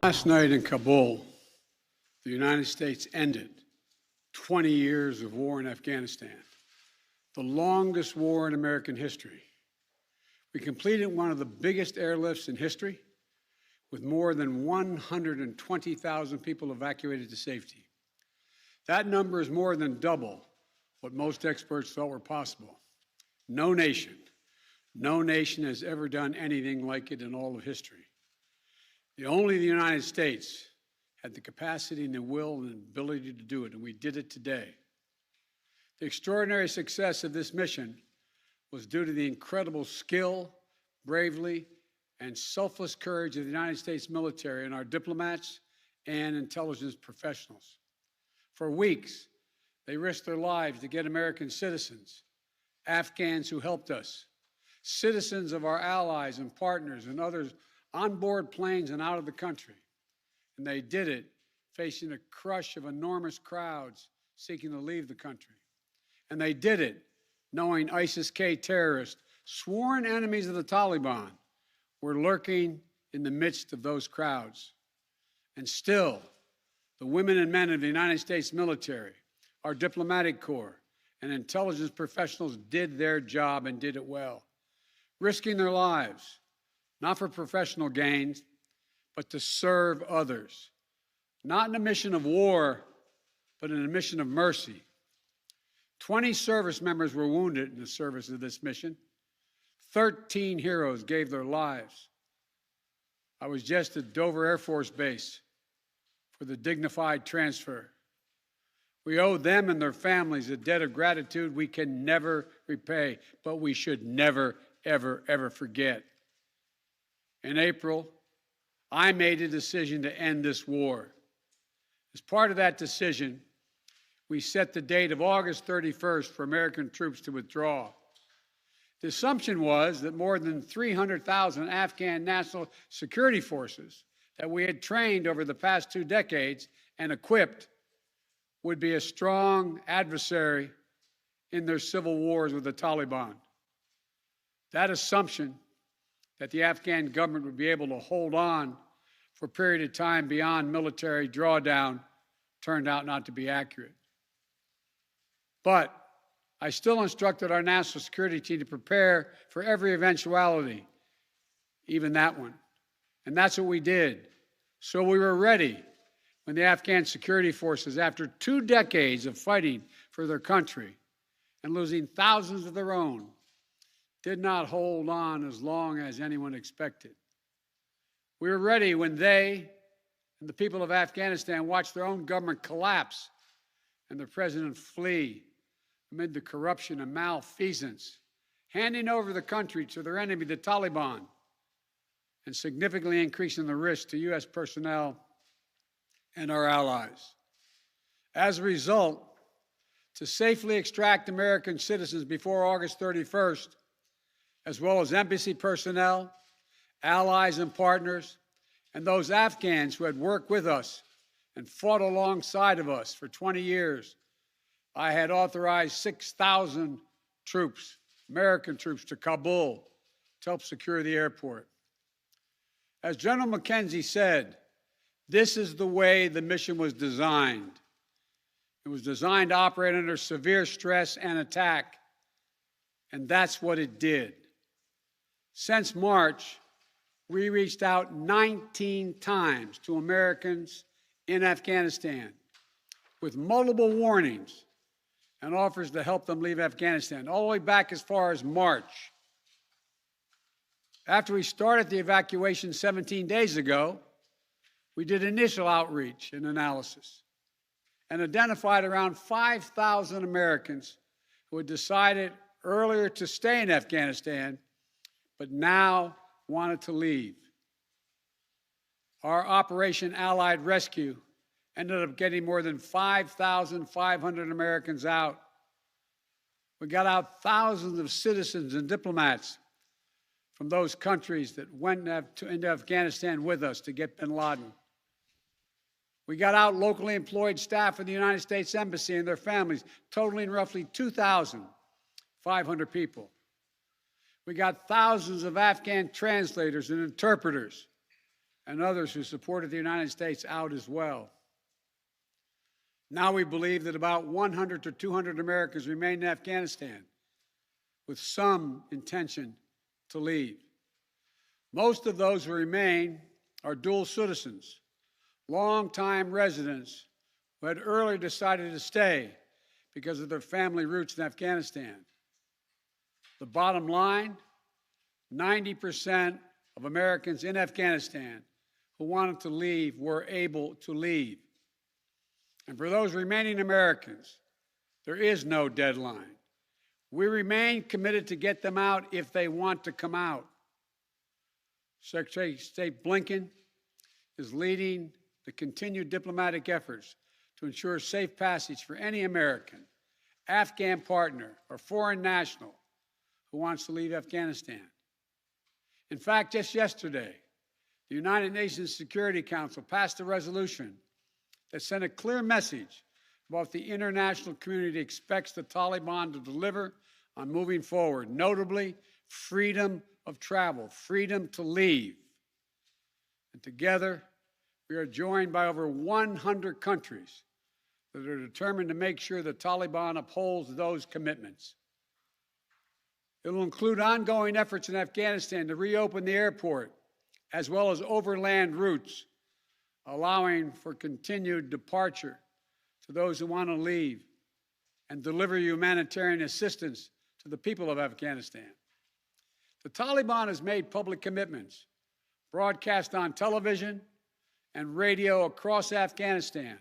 Last night in Kabul, the United States ended 20 years of war in Afghanistan, the longest war in American history. We completed one of the biggest airlifts in history, with more than 120,000 people evacuated to safety. That number is more than double what most experts thought were possible. No nation has ever done anything like it in all of history. Only the United States had the capacity and the will and ability to do it, and we did it today. The extraordinary success of this mission was due to the incredible skill, bravery, and selfless courage of the United States military and our diplomats and intelligence professionals. For weeks, they risked their lives to get American citizens, Afghans who helped us, citizens of our allies and partners and others on board planes and out of the country. And they did it facing a crush of enormous crowds seeking to leave the country. And they did it knowing ISIS-K terrorists, sworn enemies of the Taliban, were lurking in the midst of those crowds. And still, the women and men of the United States military, our diplomatic corps, and intelligence professionals did their job and did it well, risking their lives, not for professional gains, but to serve others, not in a mission of war, but in a mission of mercy. 20 service members were wounded in the service of this mission. 13 heroes gave their lives. I was just at Dover Air Force Base for the dignified transfer. We owe them and their families a debt of gratitude we can never repay, but we should never, ever, ever forget. In April, I made a decision to end this war. As part of that decision, we set the date of August 31st for American troops to withdraw. The assumption was that more than 300,000 Afghan national security forces that we had trained over the past 2 decades and equipped would be a strong adversary in their civil wars with the Taliban. That assumption that the Afghan government would be able to hold on for a period of time beyond military drawdown turned out not to be accurate. But I still instructed our national security team to prepare for every eventuality, even that one. And that's what we did. So we were ready when the Afghan security forces, after 2 decades of fighting for their country and losing thousands of their own, did not hold on as long as anyone expected. We were ready when they and the people of Afghanistan watched their own government collapse and their president flee amid the corruption and malfeasance, handing over the country to their enemy, the Taliban, and significantly increasing the risk to U.S. personnel and our allies. As a result, to safely extract American citizens before August 31st, as well as embassy personnel, allies and partners, and those Afghans who had worked with us and fought alongside of us for 20 years, I had authorized 6,000 troops, American troops, to Kabul to help secure the airport. As General McKenzie said, this is the way the mission was designed. It was designed to operate under severe stress and attack, and that's what it did. Since March, we reached out 19 times to Americans in Afghanistan with multiple warnings and offers to help them leave Afghanistan, all the way back as far as March. After we started the evacuation 17 days ago, we did initial outreach and analysis and identified around 5,000 Americans who had decided earlier to stay in Afghanistan but now wanted to leave. Our Operation Allied Rescue ended up getting more than 5,500 Americans out. We got out thousands of citizens and diplomats from those countries that went into Afghanistan with us to get bin Laden. We got out locally employed staff of the United States Embassy and their families, totaling roughly 2,500 people. We got thousands of Afghan translators and interpreters and others who supported the United States out as well. Now we believe that about 100 to 200 Americans remain in Afghanistan with some intention to leave. Most of those who remain are dual citizens, longtime residents who had earlier decided to stay because of their family roots in Afghanistan. The bottom line, 90% of Americans in Afghanistan who wanted to leave were able to leave. And for those remaining Americans, there is no deadline. We remain committed to get them out if they want to come out. Secretary of State Blinken is leading the continued diplomatic efforts to ensure safe passage for any American, Afghan partner, or foreign national who wants to leave Afghanistan. In fact, just yesterday, the United Nations Security Council passed a resolution that sent a clear message about what the international community expects the Taliban to deliver on moving forward, notably freedom of travel, freedom to leave. And together, we are joined by over 100 countries that are determined to make sure the Taliban upholds those commitments. It will include ongoing efforts in Afghanistan to reopen the airport, as well as overland routes, allowing for continued departure to those who want to leave and deliver humanitarian assistance to the people of Afghanistan. The Taliban has made public commitments, broadcast on television and radio across Afghanistan,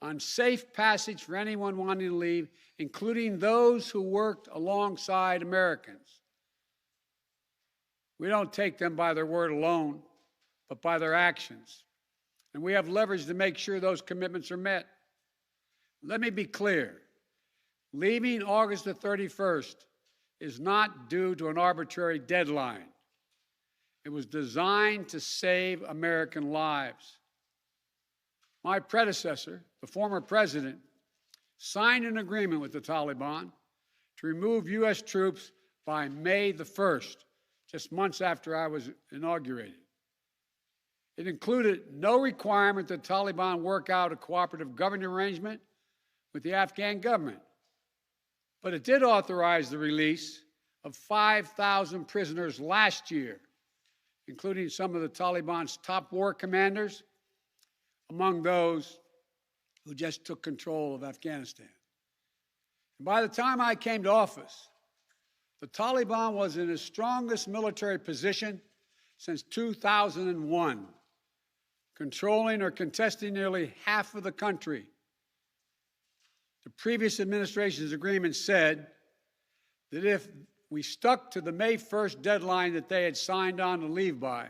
on safe passage for anyone wanting to leave, including those who worked alongside Americans. We don't take them by their word alone, but by their actions. And we have leverage to make sure those commitments are met. Let me be clear. Leaving August the 31st is not due to an arbitrary deadline. It was designed to save American lives. My predecessor, the former president, signed an agreement with the Taliban to remove U.S. troops by May the 1st, just months after I was inaugurated. It included no requirement that the Taliban work out a cooperative government arrangement with the Afghan government, but it did authorize the release of 5,000 prisoners last year, including some of the Taliban's top war commanders, among those who just took control of Afghanistan. And by the time I came to office, the Taliban was in its strongest military position since 2001, controlling or contesting nearly half of the country. The previous administration's agreement said that if we stuck to the May 1st deadline that they had signed on to leave by,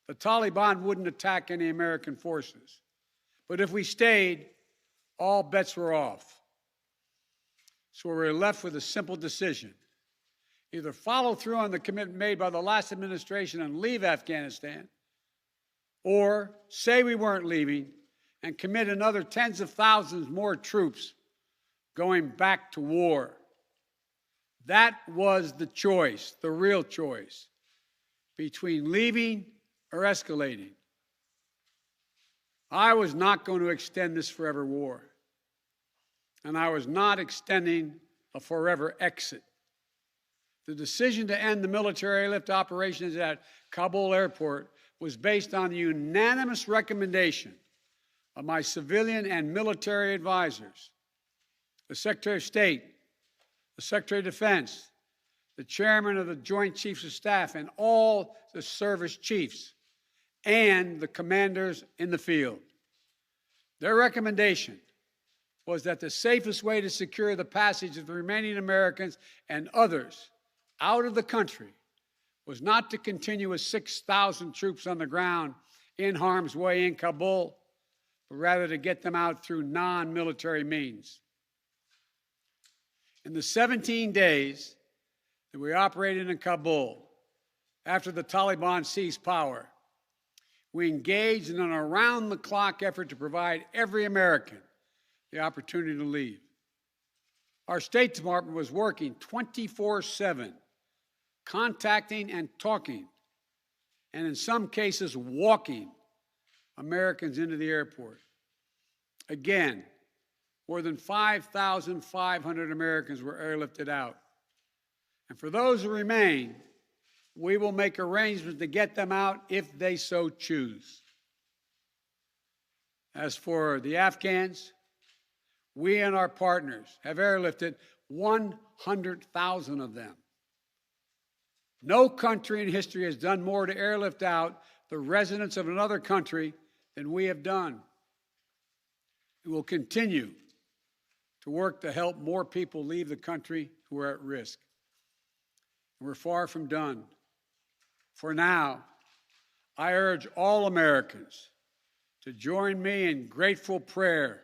the Taliban wouldn't attack any American forces. But if we stayed, all bets were off. So we were left with a simple decision. Either follow through on the commitment made by the last administration and leave Afghanistan, or say we weren't leaving and commit another tens of thousands more troops going back to war. That was the choice, the real choice, between leaving or escalating. I was not going to extend this forever war, and I was not extending a forever exit. The decision to end the military airlift operations at Kabul airport was based on the unanimous recommendation of my civilian and military advisors, the Secretary of State, the Secretary of Defense, the Chairman of the Joint Chiefs of Staff, and all the service chiefs, and the commanders in the field. Their recommendation was that the safest way to secure the passage of the remaining Americans and others out of the country was not to continue with 6,000 troops on the ground in harm's way in Kabul, but rather to get them out through non-military means. In the 17 days that we operated in Kabul, after the Taliban seized power, we engaged in an around-the-clock effort to provide every American the opportunity to leave. Our State Department was working 24/7, contacting and talking and in some cases walking Americans into the airport. Again, more than 5,500 Americans were airlifted out. And for those who remain, we will make arrangements to get them out if they so choose. As for the Afghans, we and our partners have airlifted 100,000 of them. No country in history has done more to airlift out the residents of another country than we have done. We will continue to work to help more people leave the country who are at risk. We're far from done. For now, I urge all Americans to join me in grateful prayer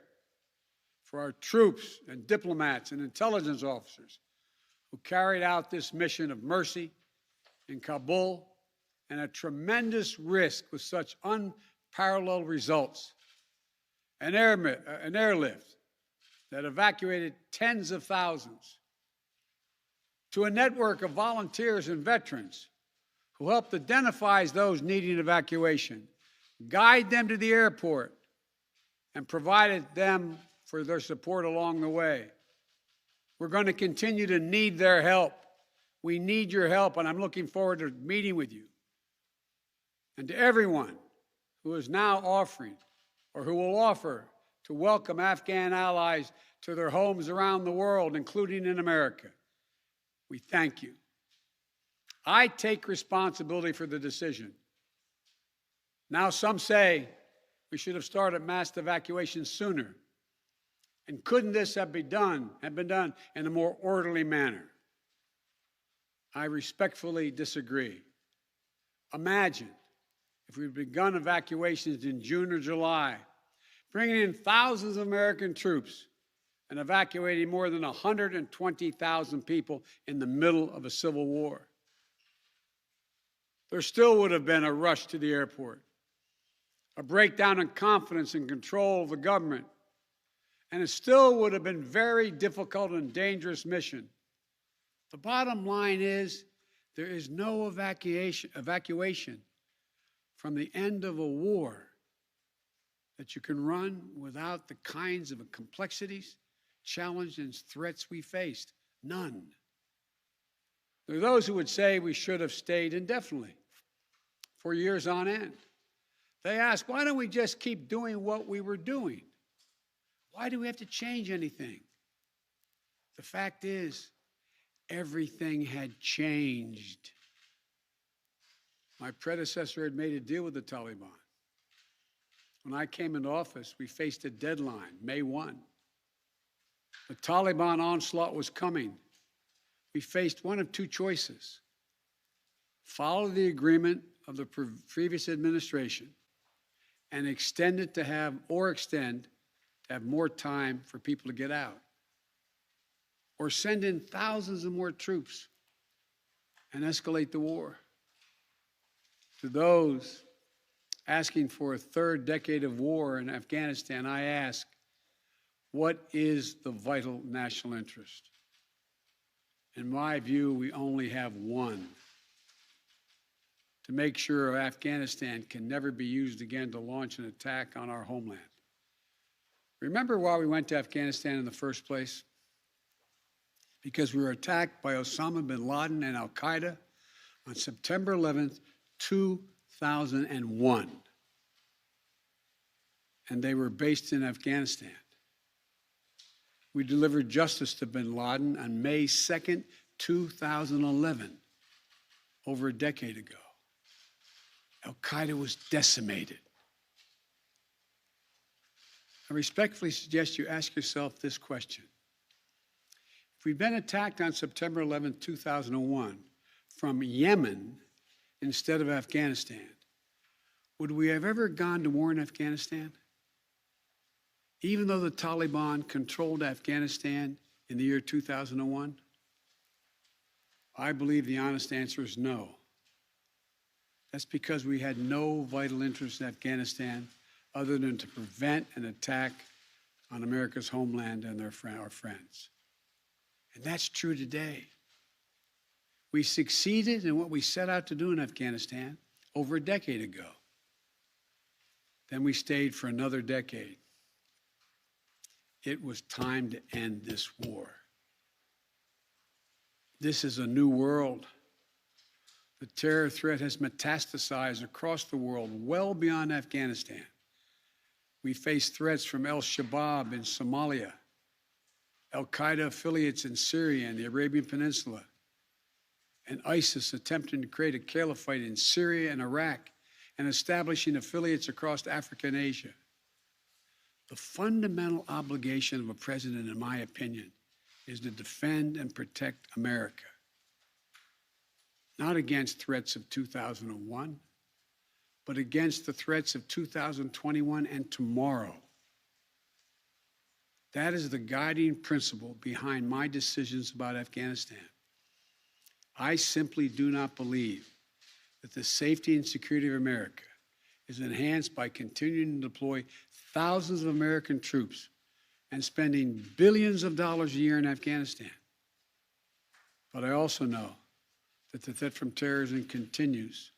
for our troops and diplomats and intelligence officers who carried out this mission of mercy in Kabul and at tremendous risk with such unparalleled results. An airlift that evacuated tens of thousands, to a network of volunteers and veterans who helped identify those needing evacuation, guide them to the airport, and provided them for their support along the way. We're going to continue to need their help. We need your help, and I'm looking forward to meeting with you. And to everyone who is now offering or who will offer to welcome Afghan allies to their homes around the world, including in America, we thank you. I take responsibility for the decision. Now some say we should have started mass evacuation sooner. And couldn't this have been done in a more orderly manner? I respectfully disagree. Imagine if we'd begun evacuations in June or July, bringing in thousands of American troops and evacuating more than 120,000 people in the middle of a civil war. There still would have been a rush to the airport, a breakdown in confidence and control of the government, and it still would have been a very difficult and dangerous mission. The bottom line is there is no evacuation from the end of a war that you can run without the kinds of complexities, challenges, and threats we faced. None. There are those who would say we should have stayed indefinitely for years on end. They ask, why don't we just keep doing what we were doing? Why do we have to change anything? The fact is, everything had changed. My predecessor had made a deal with the Taliban. When I came into office, we faced a deadline, May 1. The Taliban onslaught was coming. We faced one of two choices: follow the agreement of the previous administration and extend to have more time for people to get out, or send in thousands of more troops and escalate the war. To those asking for a third decade of war in Afghanistan, I ask, what is the vital national interest? In my view, we only have one: to make sure Afghanistan can never be used again to launch an attack on our homeland. Remember why we went to Afghanistan in the first place? Because we were attacked by Osama bin Laden and al-Qaeda on September 11th, 2001. And they were based in Afghanistan. We delivered justice to bin Laden on May 2nd, 2011, over a decade ago. Al-Qaeda was decimated. I respectfully suggest you ask yourself this question. If we'd been attacked on September 11, 2001, from Yemen instead of Afghanistan, would we have ever gone to war in Afghanistan? Even though the Taliban controlled Afghanistan in the year 2001? I believe the honest answer is no. That's because we had no vital interest in Afghanistan other than to prevent an attack on America's homeland and our friends. And that's true today. We succeeded in what we set out to do in Afghanistan over a decade ago. Then we stayed for another decade. It was time to end this war. This is a new world. The terror threat has metastasized across the world, well beyond Afghanistan. We face threats from al-Shabaab in Somalia, al-Qaeda affiliates in Syria and the Arabian Peninsula, and ISIS attempting to create a caliphate in Syria and Iraq and establishing affiliates across Africa and Asia. The fundamental obligation of a president, in my opinion, is to defend and protect America. Not against threats of 2001, but against the threats of 2021 and tomorrow. That is the guiding principle behind my decisions about Afghanistan. I simply do not believe that the safety and security of America is enhanced by continuing to deploy thousands of American troops and spending billions of dollars a year in Afghanistan. But I also know that the threat from terrorism continues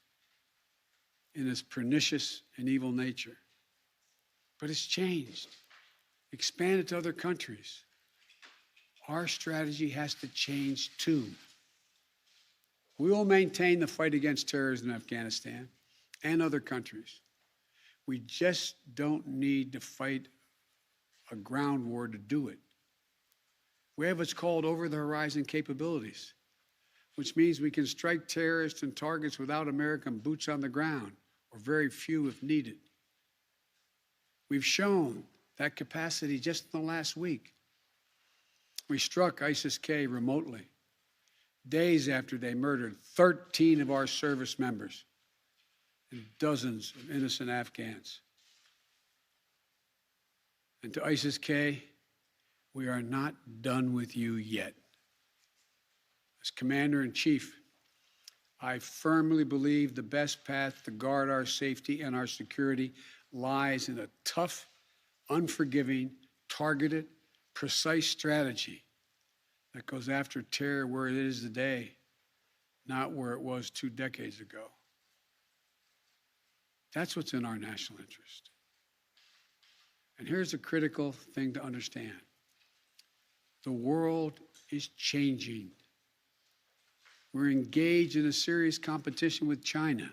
in its pernicious and evil nature. But it's changed, expanded to other countries. Our strategy has to change too. We will maintain the fight against terrorism in Afghanistan and other countries. We just don't need to fight a ground war to do it. We have what's called over-the-horizon capabilities, which means we can strike terrorists and targets without American boots on the ground, or very few if needed. We've shown that capacity just in the last week. We struck ISIS-K remotely, days after they murdered 13 of our service members and dozens of innocent Afghans. And to ISIS-K, we are not done with you yet. As Commander-in-Chief, I firmly believe the best path to guard our safety and our security lies in a tough, unforgiving, targeted, precise strategy that goes after terror where it is today, not where it was 2 decades ago. That's what's in our national interest. And here's a critical thing to understand. The world is changing. We're engaged in a serious competition with China.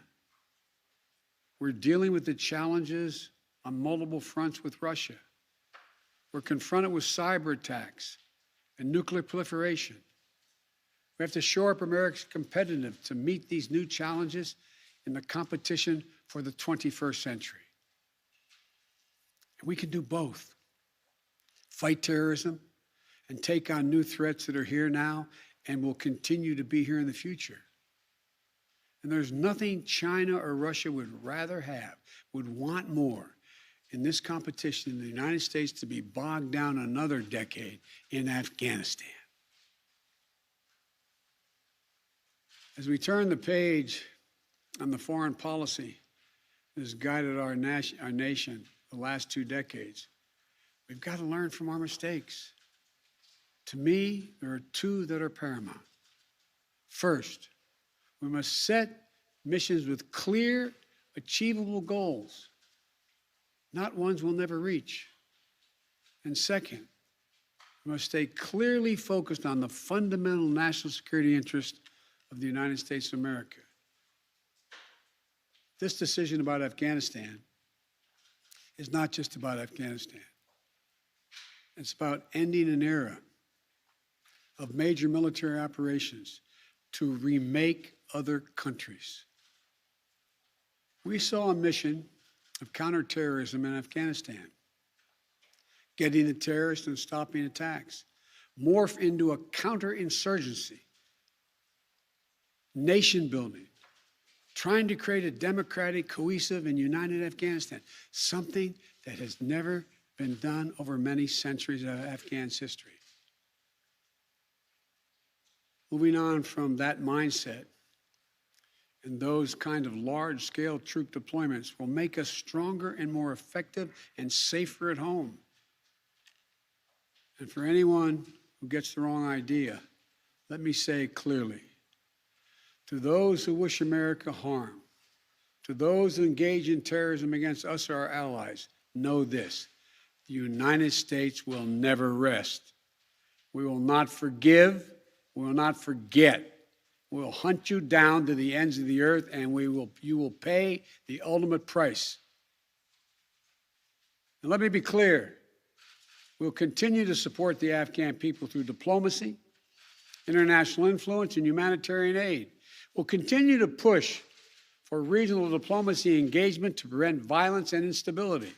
We're dealing with the challenges on multiple fronts with Russia. We're confronted with cyber attacks and nuclear proliferation. We have to shore up America's competitiveness to meet these new challenges in the competition for the 21st century. And we can do both. Fight terrorism and take on new threats that are here now and will continue to be here in the future. And there's nothing China or Russia would rather have, would want more in this competition in the United States to be bogged down another decade in Afghanistan. As we turn the page on the foreign policy that has guided our nation the last 2 decades, we've got to learn from our mistakes. To me, there are 2 that are paramount. First, we must set missions with clear, achievable goals, not ones we'll never reach. And second, we must stay clearly focused on the fundamental national security interest of the United States of America. This decision about Afghanistan is not just about Afghanistan. It's about ending an era of major military operations to remake other countries. We saw a mission of counterterrorism in Afghanistan, getting the terrorists and stopping attacks, morph into a counterinsurgency, nation building, trying to create a democratic, cohesive, and united Afghanistan, something that has never been done over many centuries of Afghan's history. Moving on from that mindset, and those kind of large-scale troop deployments will make us stronger and more effective and safer at home. And for anyone who gets the wrong idea, let me say clearly, to those who wish America harm, To those who engage in terrorism against us or our allies, know this: the United States will never rest. We will not forgive. We will not forget. We will hunt you down to the ends of the earth, and you will pay the ultimate price. And let me be clear. We'll continue to support the Afghan people through diplomacy, international influence, and humanitarian aid. We'll continue to push for regional diplomacy engagement to prevent violence and instability.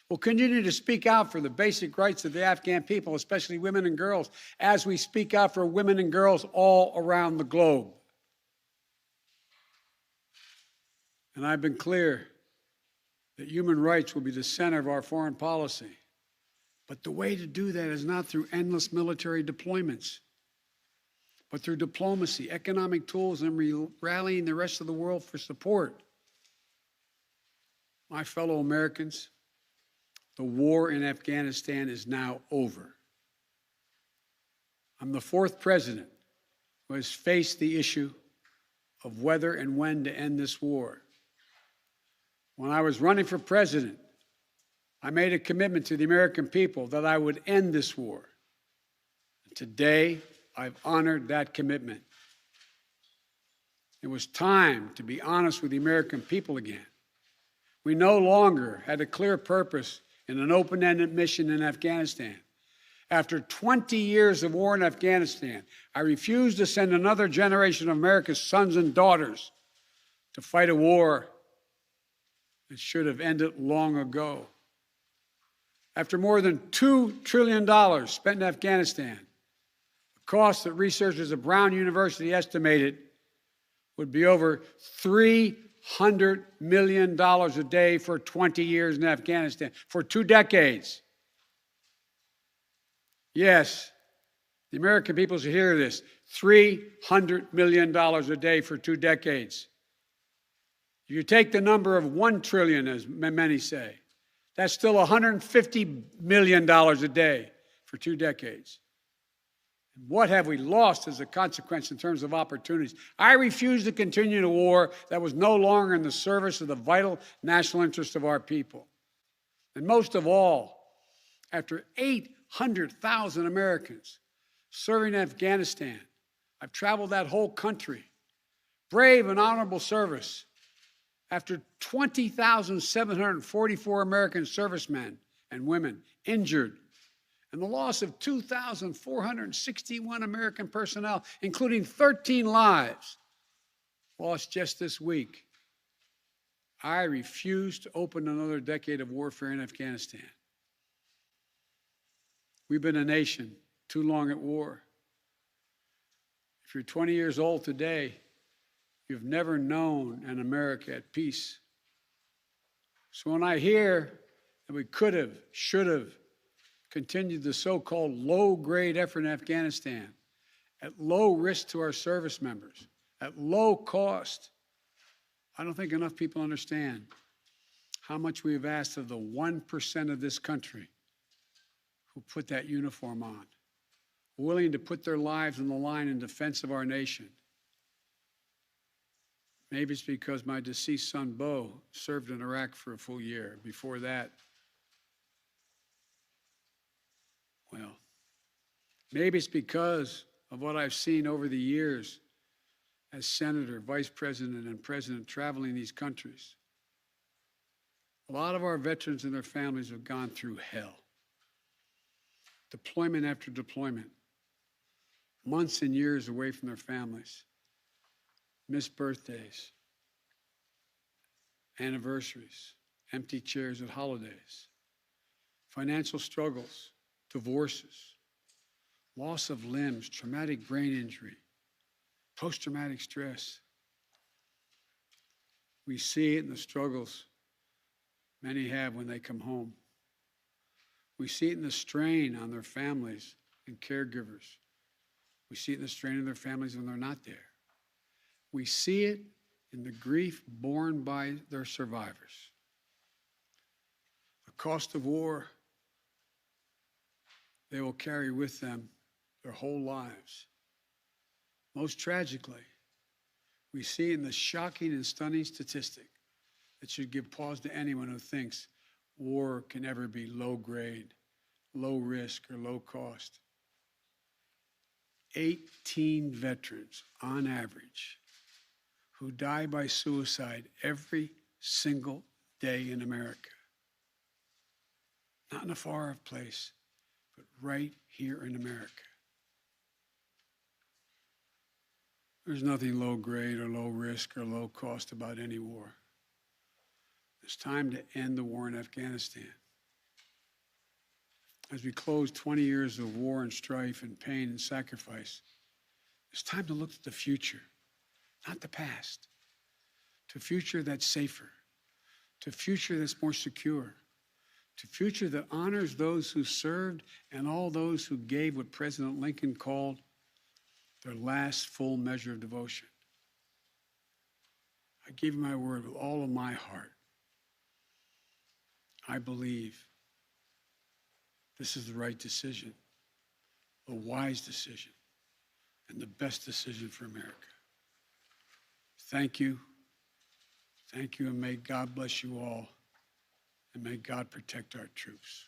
We'll continue to speak out for the basic rights of the Afghan people, especially women and girls, as we speak out for women and girls all around the globe. And I've been clear that human rights will be the center of our foreign policy. But the way to do that is not through endless military deployments, but through diplomacy, economic tools, and rallying the rest of the world for support. My fellow Americans, the war in Afghanistan is now over. I'm the fourth president who has faced the issue of whether and when to end this war. When I was running for president, I made a commitment to the American people that I would end this war. Today, I've honored that commitment. It was time to be honest with the American people again. We no longer had a clear purpose in an open-ended mission in Afghanistan. After 20 years of war in Afghanistan, I refused to send another generation of America's sons and daughters to fight a war that should have ended long ago. After more than $2 trillion spent in Afghanistan, the cost that researchers at Brown University estimated would be over $300 million a day for 20 years in Afghanistan, for 2 decades. Yes, the American people should hear this: $300 million a day for 2 decades. If you take the number of 1 trillion, as many say, that's still $150 million a day for 2 decades. What have we lost as a consequence in terms of opportunities? I refuse to continue a war that was no longer in the service of the vital national interests of our people. And most of all, after 800,000 Americans serving in Afghanistan, I've traveled that whole country, brave and honorable service. After 20,744 American servicemen and women injured, and the loss of 2,461 American personnel, including 13 lives lost just this week, I refuse to open another decade of warfare in Afghanistan. We've been a nation too long at war. If you're 20 years old today, you've never known an America at peace. So when I hear that we could have, should have continued the so-called low-grade effort in Afghanistan at low risk to our service members, at low cost, I don't think enough people understand how much we have asked of the 1% of this country who put that uniform on, willing to put their lives on the line in defense of our nation. Maybe it's because my deceased son, Bo, served in Iraq for a full year. Before that, well, maybe it's because of what I've seen over the years as senator, vice president, and president traveling these countries. A lot of our veterans and their families have gone through hell. Deployment after deployment, months and years away from their families, missed birthdays, anniversaries, empty chairs at holidays, financial struggles, divorces, loss of limbs, traumatic brain injury, post-traumatic stress. We see it in the struggles many have when they come home. We see it in the strain on their families and caregivers. We see it in the strain on their families when they're not there. We see it in the grief borne by their survivors. The cost of war they will carry with them their whole lives. Most tragically, we see in the shocking and stunning statistic that should give pause to anyone who thinks war can ever be low grade, low risk, or low cost. 18 veterans, on average, who die by suicide every single day in America. Not in a far-off place, but right here in America. There's nothing low grade or low risk or low cost about any war. It's time to end the war in Afghanistan. As we close 20 years of war and strife and pain and sacrifice, it's time to look to the future, not the past, to a future that's safer, to a future that's more secure, to a future that honors those who served and all those who gave what President Lincoln called their last full measure of devotion. I give you my word with all of my heart. I believe this is the right decision, a wise decision, and the best decision for America. Thank you. Thank you, and may God bless you all, and may God protect our troops.